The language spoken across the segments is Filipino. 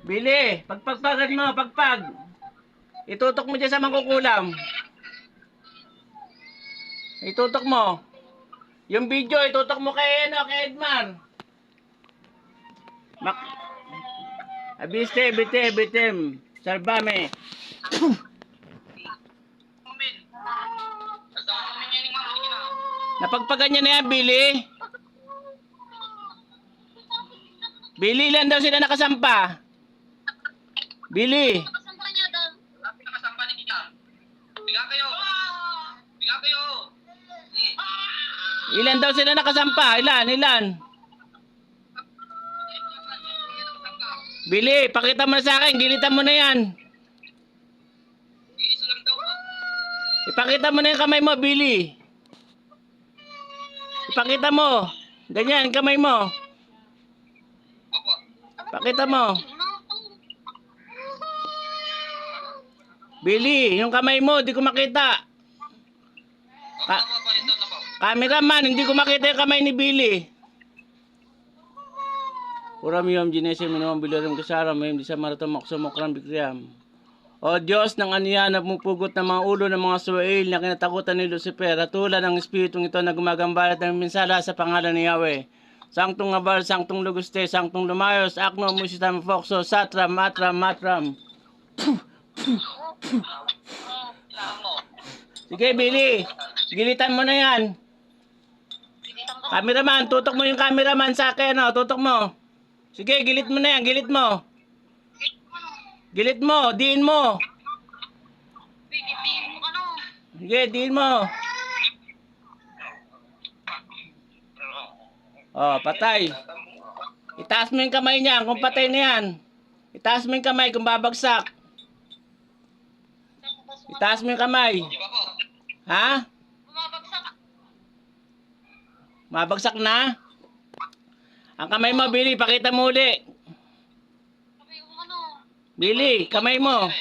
Bili, pagpagpagad mo, pagpag. Itutok mo dyan sa mangkukulam. Itutok mo. Yung video, itutok mo kay, kay Edmar. Mak... Abiste, bite, bitem. Salvame. Napagpagan niya na yan, Billy. Billy, ilan daw sila nakasampa? Billy. Nakasampa niya daw. Nakasampa ni Kika. Biga kayo. Biga kayo. Ilan daw sila nakasampa? Ilan? Billy, pakita mo na sa akin. Gilitan mo na yan. Isa lang daw po. Ipakita mo na yung kamay mo, Billy. Ipakita mo. Ganyan, kamay mo. Opo. Pakita mo. Billy, yung kamay mo, di ko makita. Opo, opo, ito na po. Cameraman, hindi ko makita yung kamay ni Billy. Puram yung ginese mo naman bilaram kasara mo yung di sa maratamok sa mokrang bikriam. O Diyos, ng aniya na pumupugot ng mga ulo ng mga suwail na kinatakutan ni Lucifer at tulad ng espiritong ito na gumagambalat ng minsala sa pangalan ni Yahweh. Sangtong Abal, Sangtong Luguste, Sangtong Lumayos, Akno, Musitam, Foxo, Satram, Matram. Sige, Billy. Gilitan mo na yan. Cameraman, tutok mo yung cameraman sa akin, no? Tutok mo. Sige, gilit mo na yan, gilit mo. Gilit mo, diin mo. Pinipiin mo ano? Sige, diin mo. Oh, patay. Itaas mo yung kamay niya kung patay na yan. Itaas mo yung kamay kung babagsak. Itaas mo yung kamay. Di ba po? Ha? Bumabagsak. Mabagsak na? Ang kamay mo, Billy, pakita mo uli. Sabi ko ano? Billy, kamay mo.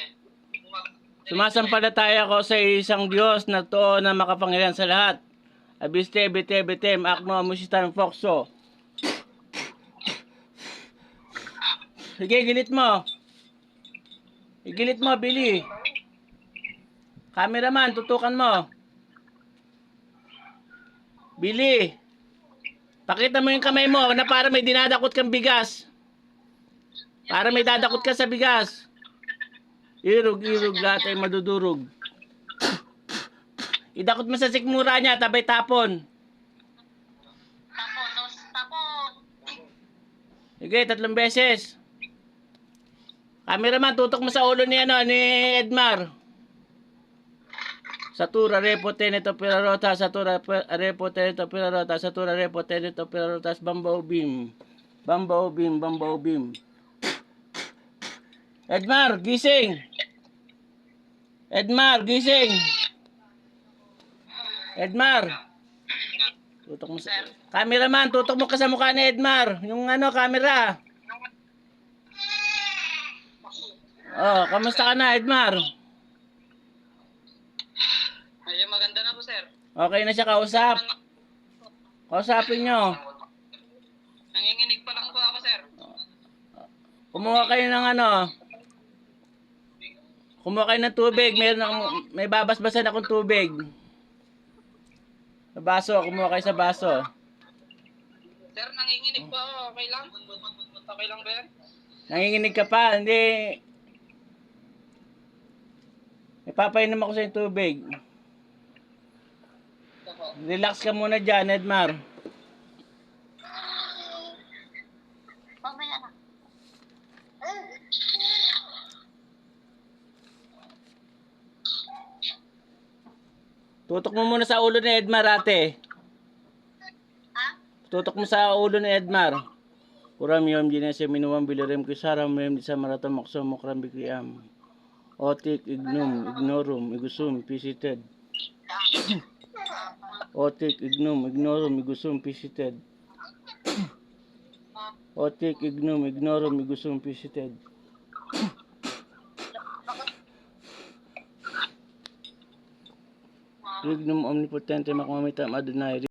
Sumasampalataya ko sa isang Diyos na totoo na makapangyarihan sa lahat. Abiste, bite, bitem, akno, musitan, foxo. Sige, gilit mo. Igilit mo, Billy. Cameraman, tutukan mo. Billy, pakita mo yung kamay mo na para may dinadakot kang bigas. Para may dadakot ka sa bigas. Irog, lahat ay madudurog. Idakot mo sa sikmura niya, tabay tapon. Tapon. Sige, 3 beses. Cameraman, tutok mo sa ulo ni Edmar. Satura repo tenito pirarota, satura repo tenito pirarota, satura repo tenito pirarotas, bambao beam. Edmar, gising. Edmar. Tutok mo sa... Cameraman, tutok mo ka sa mukha ni Edmar. Yung camera. Oh, kamusta ka na, Edmar? Ayun, maganda na po, sir. Okay na siya kausap. Kausapin nyo. Nanginginig pa lang po ako, sir. Kumuha kayo ng Kumuha kayo ng tubig. May babasbasan akong tubig. Sa baso. Kumuha kayo sa baso. Sir, nanginginig po ako. Okay lang? Okay lang ba yan? Nanginginig ka pa. Hindi. Ipapainom ako sa tubig. Relax ka muna dyan, Edmar. Mamaya na. Tutok mo muna sa ulo ni Edmar, ate. Ha? Tutok mo sa ulo ni Edmar. Kuram yom ginese minuwang bilirim kisaram mem di sa maratam makso mokram bikriam. Otik ignorum igusum visited. Otik ignorum igusum visited. Otik ignorum igusum visited. Ignum omnipotente makumamitam Adonai.